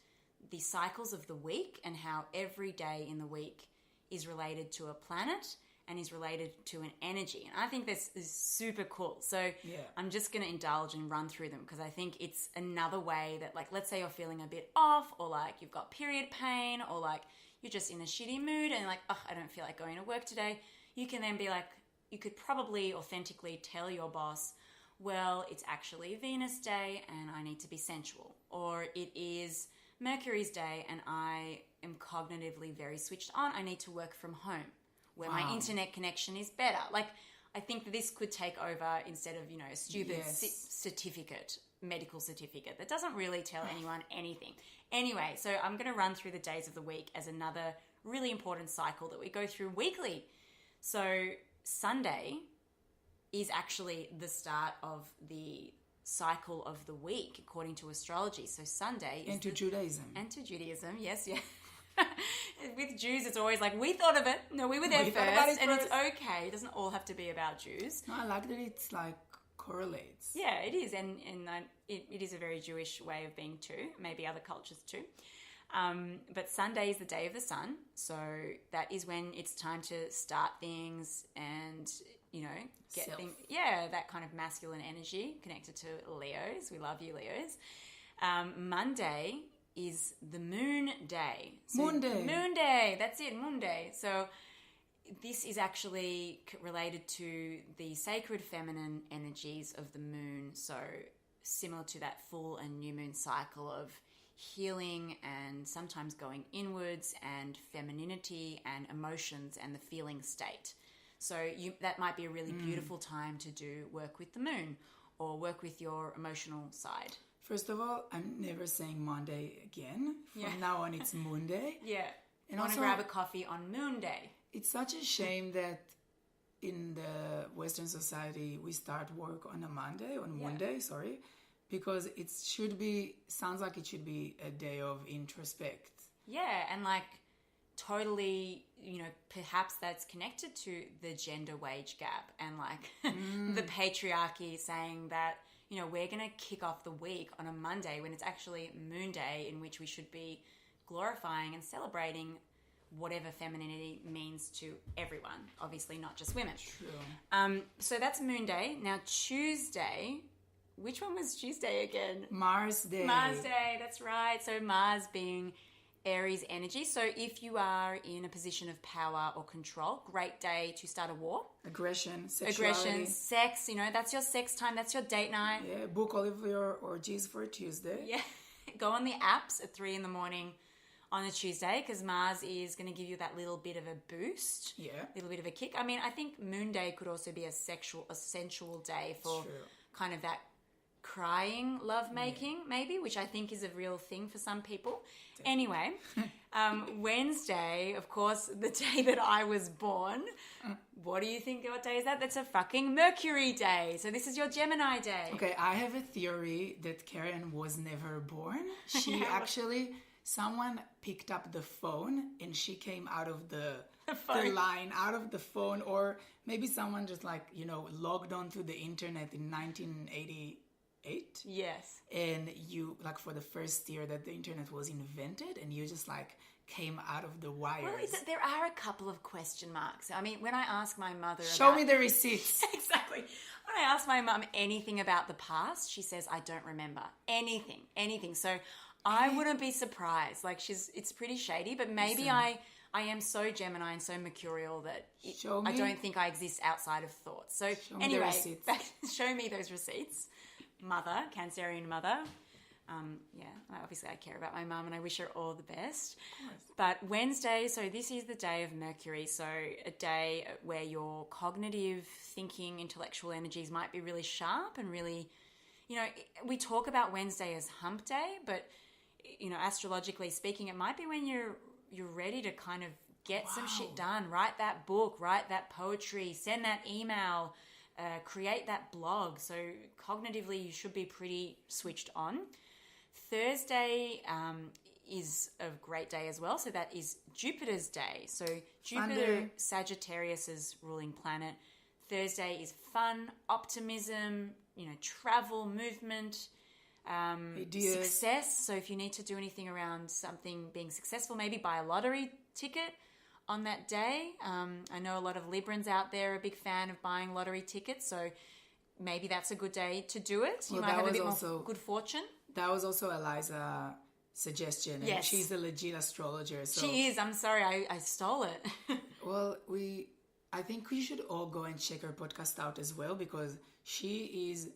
the cycles of the week and how every day in the week is related to a planet and is related to an energy. And I think this is super cool. So I'm just going to indulge and run through them because I think it's another way that, like, let's say you're feeling a bit off or like you've got period pain or like you're just in a shitty mood and like, oh, I don't feel like going to work today. You can then be like, you could probably authentically tell your boss, well, it's actually Venus day and I need to be sensual. Or it is Mercury's day and I am cognitively very switched on. I need to work from home where my internet connection is better. Like, I think that this could take over instead of, a stupid certificate, medical certificate that doesn't really tell anyone anything. Anyway, so I'm going to run through the days of the week as another really important cycle that we go through weekly. So Sunday is actually the start of the cycle of the week according to astrology. So Sunday is
Judaism.
And to Judaism, yes, yeah. With Jews, it's always like, we thought of it. No, we were there first, and it's okay. It doesn't all have to be about Jews.
No, I like that it's like correlates.
Yeah, it is, and it is a very Jewish way of being too. Maybe other cultures too. But Sunday is the day of the sun, so that is when it's time to start things and, get
Self.
things. Yeah, that kind of masculine energy connected to Leos. We love you, Leos. Monday is the moon day. So
Moon day.
Moon day. That's it, moon day. So this is actually related to the sacred feminine energies of the moon. So similar to that full and new moon cycle of healing and sometimes going inwards and femininity and emotions and the feeling state. So that might be a really beautiful time to do work with the moon or work with your emotional side.
First of all, I'm never saying Monday again. From now on, it's Moon Day.
Yeah.
And
want to
also,
grab a coffee on Moon Day.
It's such a shame that in the Western society, we start work on Monday, because it sounds like it should be a day of introspect.
Yeah, and like totally, perhaps that's connected to the gender wage gap and like the patriarchy saying that, we're going to kick off the week on a Monday when it's actually Moon Day, in which we should be glorifying and celebrating whatever femininity means to everyone, obviously not just women.
True.
So that's Moon Day. Now Tuesday, which one was Tuesday again?
Mars Day.
Mars Day, that's right. So Mars being Aries energy. So if you are in a position of power or control, great day to start a war.
Aggression, sexuality.
Sex, that's your sex time. That's your date night.
Yeah, book all of your orgies for Tuesday.
Yeah. Go on the apps at 3 a.m. on a Tuesday because Mars is going to give you that little bit of a boost.
Yeah.
A little bit of a kick. I mean, I think Moon Day could also be a sensual day for kind of that crying lovemaking maybe, which I think is a real thing for some people. Definitely. Anyway, Wednesday, of course, the day that I was born. What do you think? What day is that? That's a fucking Mercury day. So this is your Gemini day.
Okay, I have a theory that Karen was never born. She actually, someone picked up the phone and she came out of the line, out of the phone, or maybe someone just logged onto the internet in 1988.
Yes.
And you, for the first year that the internet was invented, and you just came out of the wires.
Well, there are a couple of question marks. I mean, when I ask my mother
Show me the receipts.
Exactly. When I ask my mum anything about the past, she says, I don't remember anything. So I wouldn't be surprised. It's pretty shady, but maybe I am so Gemini and so mercurial that I don't think I exist outside of thoughts. So anyway, show me those receipts. Mother, Cancerian mother. Obviously I care about my mum and I wish her all the best. But Wednesday, so this is the day of Mercury, so a day where your cognitive thinking, intellectual energies might be really sharp and really, we talk about Wednesday as hump day, but, astrologically speaking, it might be when you're ready to kind of get some shit done, write that book, write that poetry, send that email, create that blog. So cognitively, you should be pretty switched on. Thursday is a great day as well. So that is Jupiter's day. So Jupiter, Sagittarius's ruling planet. Thursday is fun, optimism, travel, movement, success. So if you need to do anything around something being successful, maybe buy a lottery ticket on that day. I know a lot of Librans out there are a big fan of buying lottery tickets. So maybe that's a good day to do it. You might have a bit more good fortune.
That was also Eliza's suggestion. And
yes.
She's a legit astrologer. So.
She is. I'm sorry. I stole it.
Well, I think we should all go and check her podcast out as well, because she is,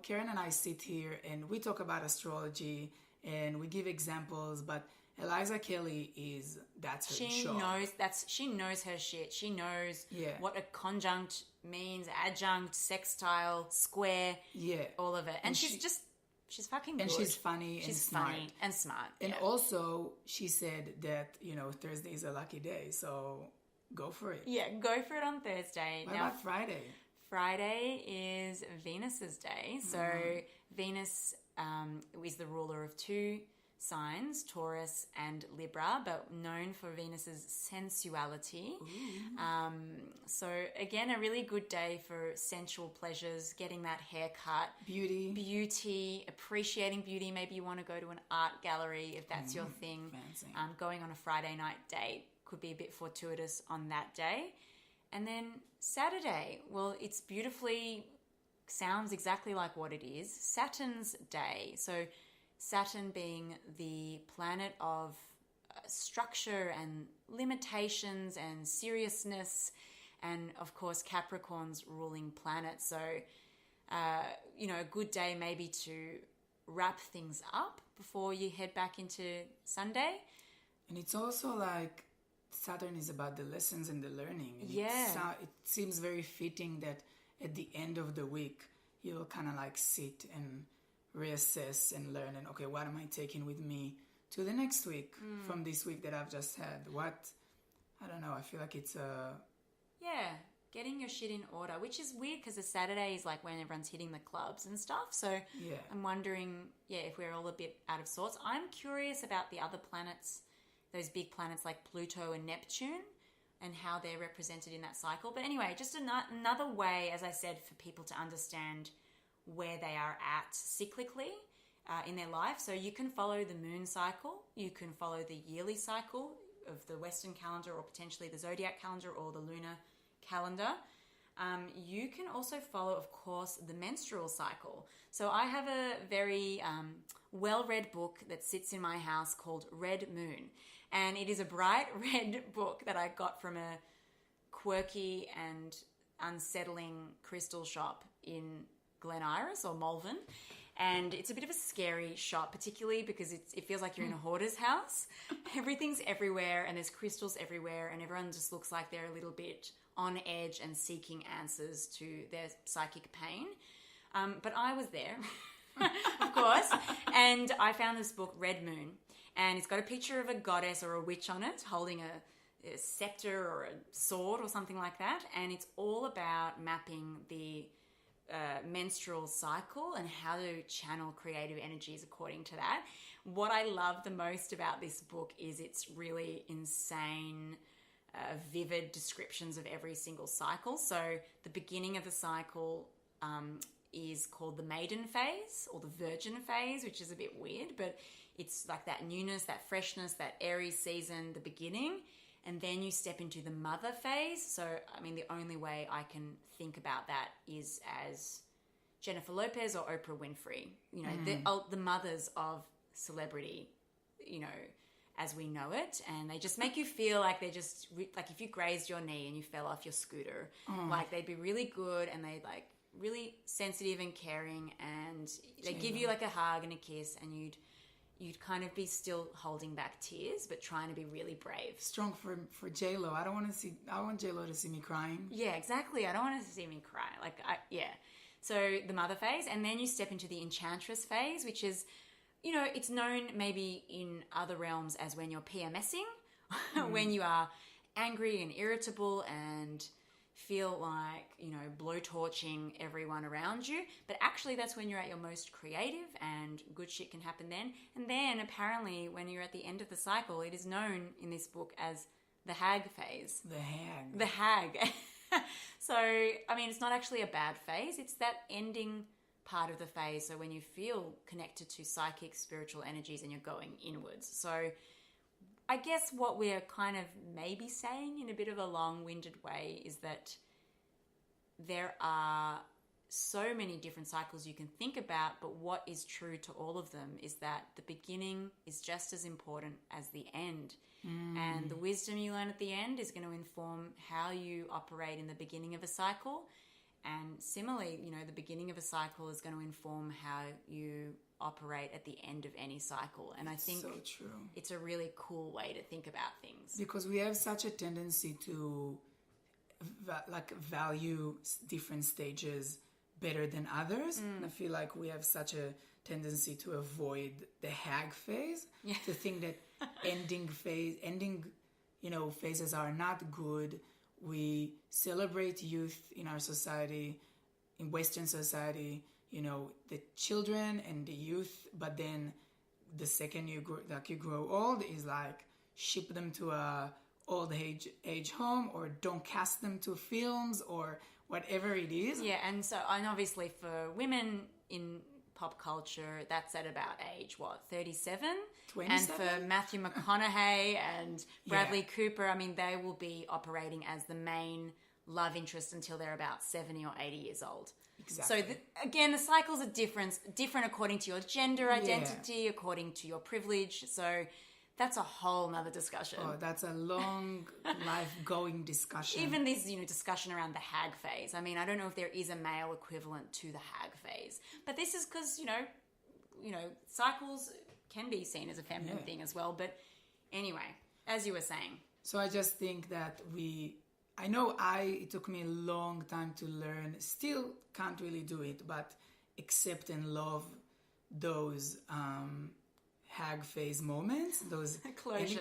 Karen and I sit here and we talk about astrology and we give examples, but Eliza Kelly that's her show. She knows her shit. She knows what a conjunct means, adjunct, sextile, square, all of it. And she's fucking good. And she's funny and smart. Funny and smart. And also, she said that, Thursday is a lucky day, so go for it. Yeah, go for it on Thursday. What about Friday? Friday is Venus's day. So Venus is the ruler of two signs, Taurus and Libra, but known for Venus's sensuality. So again, a really good day for sensual pleasures, getting that haircut, beauty, appreciating beauty. Maybe you want to go to an art gallery if that's your thing. Going on a Friday night date could be a bit fortuitous on that day. And then Saturday, well, it's sounds exactly like what it is, Saturn's day. So Saturn being the planet of structure and limitations and seriousness, and of course Capricorn's ruling planet. So, a good day maybe to wrap things up before you head back into Sunday. And it's also Saturn is about the lessons and the learning. And it seems very fitting that at the end of the week, you'll kind of sit and reassess and learn, and okay, what am I taking with me to the next week from this week that I've just had? I don't know, I feel like it's getting your shit in order, which is weird because the Saturday is when everyone's hitting the clubs and stuff. So I'm wondering, if we're all a bit out of sorts. I'm curious about the other planets, those big planets like Pluto and Neptune, and how they're represented in that cycle. But anyway, just another way, as I said, for people to understand where they are at cyclically in their life. So you can follow the moon cycle, you can follow the yearly cycle of the Western calendar, or potentially the zodiac calendar or the lunar calendar. You can also follow, of course, the menstrual cycle. So I have a very well-read book that sits in my house called Red Moon. And it is a bright red book that I got from a quirky and unsettling crystal shop in Glen Iris or Malvern, and it's a bit of a scary shop, particularly because it feels like you're in a hoarder's house. Everything's everywhere and there's crystals everywhere, and everyone just looks like they're a little bit on edge and seeking answers to their psychic pain. But I was there, of course, and I found this book, Red Moon,
And it's got a picture of a goddess or a witch on it holding a scepter or a sword or something like that. And it's all about mapping the menstrual cycle and how to channel creative energies according to that. What I love the most about this book is its really insane, vivid descriptions of every single cycle. So the beginning of the cycle is called the maiden phase or the virgin phase, which is a bit weird, but it's like that newness, that freshness, that Aries season, the beginning. And then you step into the mother phase. So, I mean, the only way I can think about that is as Jennifer Lopez or Oprah Winfrey, you know, the mothers of celebrity, you know, as we know it. And they just make you feel like they're just, like if you grazed your knee and you fell off your scooter, like they'd be really good and they'd like really sensitive and caring and they give you like a hug and a kiss and you'd kind of be still holding back tears, but trying to be really brave.
Strong for J-Lo. I want J-Lo to see me crying.
Yeah, exactly. I don't want to see me cry. So the mother phase, and then you step into the enchantress phase, which is, you know, it's known maybe in other realms as when you're PMSing, when you are angry and irritable and feel like, you know, blowtorching everyone around you. But actually that's when you're at your most creative and good shit can happen then. And then apparently when you're at the end of the cycle, it is known in this book as the hag phase. The hag. So, I mean, it's not actually a bad phase. It's that ending part of the phase. So when you feel connected to psychic, spiritual energies and you're going inwards. So I guess what we're kind of maybe saying in a bit of a long-winded way is that there are so many different cycles you can think about, but what is true to all of them is that the beginning is just as important as the end. And the wisdom you learn at the end is going to inform how you operate in the beginning of a cycle. And similarly, you know, the beginning of a cycle is going to inform how you operate at the end of any cycle. And I think
so true.
It's a really cool way to think about things.
Because we have such a tendency to value different stages better than others. And I feel like we have such a tendency to avoid the hag phase, to think that ending, you know, phases are not good. We celebrate youth in our society, in Western society, you know, the children and the youth, but then the second you grow old is like ship them to a old age home or don't cast them to films or whatever it is.
Yeah, and obviously for women in pop culture, that's at about age, 37?
27?
And for Matthew McConaughey and Bradley Cooper, I mean, they will be operating as the main love interest until they're about 70 or 80 years old.
Exactly.
So, again, the cycles are different according to your gender identity, according to your privilege. So that's a whole nother discussion.
Oh, that's a long, life-going discussion.
Even this, you know, discussion around the hag phase. I mean, I don't know if there is a male equivalent to the hag phase, but this is because, you know, cycles can be seen as a feminine thing as well. But anyway, as you were saying.
So I just think that it took me a long time to learn, still can't really do it, but accept and love those hag phase moments, those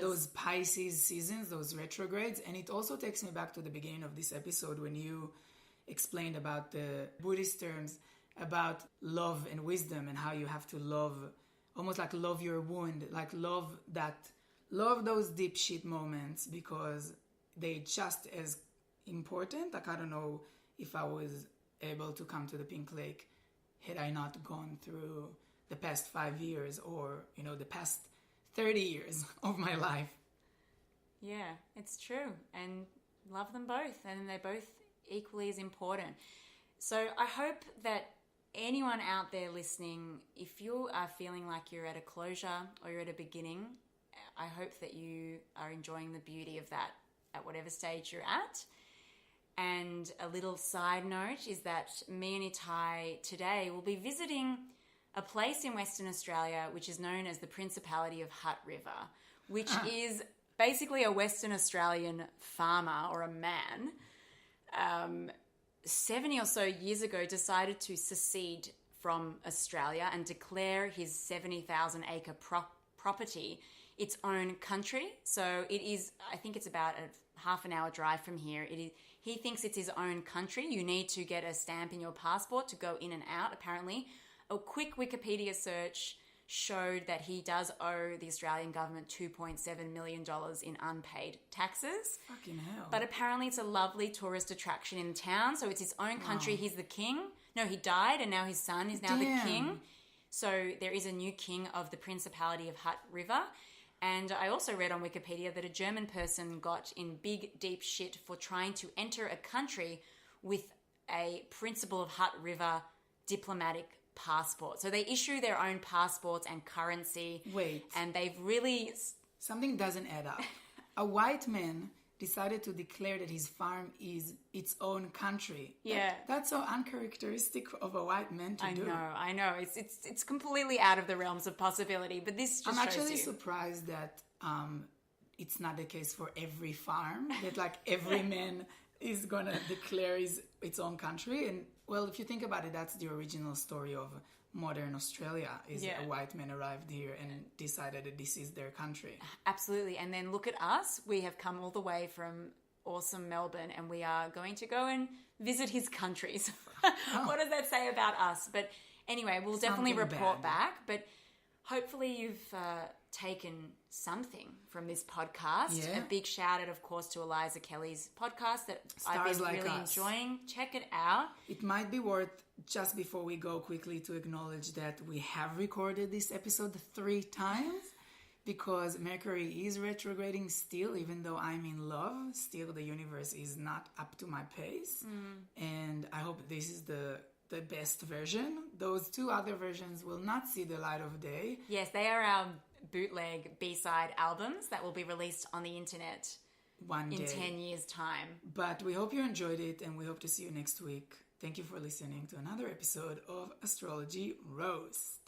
those Pisces seasons, those retrogrades. And it also takes me back to the beginning of this episode when you explained about the Buddhist terms about love and wisdom and how you have to love, almost like love your wound, like love those deep shit moments because they just as important. Like, I don't know if I was able to come to the Pink Lake had I not gone through the past 5 years or, you know, the past 30 years of my life.
Yeah, it's true. And love them both. And they're both equally as important. So I hope that anyone out there listening, if you are feeling like you're at a closure or you're at a beginning, I hope that you are enjoying the beauty of that at whatever stage you're at. And a little side note is that me and Itai today will be visiting a place in Western Australia which is known as the Principality of Hutt River, which is basically a Western Australian farmer or a man 70 or so years ago decided to secede from Australia and declare his 70,000 acre property its own country. So it is, I think it's about a half an hour drive from here. He thinks it's his own country. You need to get a stamp in your passport to go in and out, apparently. A quick Wikipedia search showed that he does owe the Australian government $2.7 million in unpaid taxes.
Fucking hell.
But apparently it's a lovely tourist attraction in town. So it's his own country. He's the king. No, he died and now his son is now the king. So there is a new king of the Principality of Hutt River. And I also read on Wikipedia that a German person got in big, deep shit for trying to enter a country with a Principal of Hutt River diplomatic passport. So they issue their own passports and currency.
Wait.
And they've really...
Something doesn't add up. A white man decided to declare that his farm is its own country.
Yeah.
That's so uncharacteristic of a white man to do.
I know. It's completely out of the realms of possibility, but this just
I'm
shows
actually
you.
surprised that it's not the case for every farm, that like every man is going to declare its own country. And well, if you think about it, that's the original story of modern Australia, is a white man arrived here and decided that this is their country.
Absolutely. And then look at us. We have come all the way from awesome Melbourne and we are going to go and visit his countries. What does that say about us? But anyway, we'll definitely report back. But hopefully you've taken something from this podcast.
Yeah.
A big shout out, of course, to Eliza Kelly's podcast that
Stars
I've been
Like
really
Us.
enjoying. Check it out.
It might be worth, just before we go, quickly to acknowledge that we have recorded this episode 3 times because Mercury is retrograding still, even though I'm in love. Still, the universe is not up to my pace. And I hope this is the best version. Those 2 other versions will not see the light of day.
Yes, they are our bootleg B-side albums that will be released on the internet
One day.
in 10 years' time.
But we hope you enjoyed it and we hope to see you next week. Thank you for listening to another episode of Astrology Roast.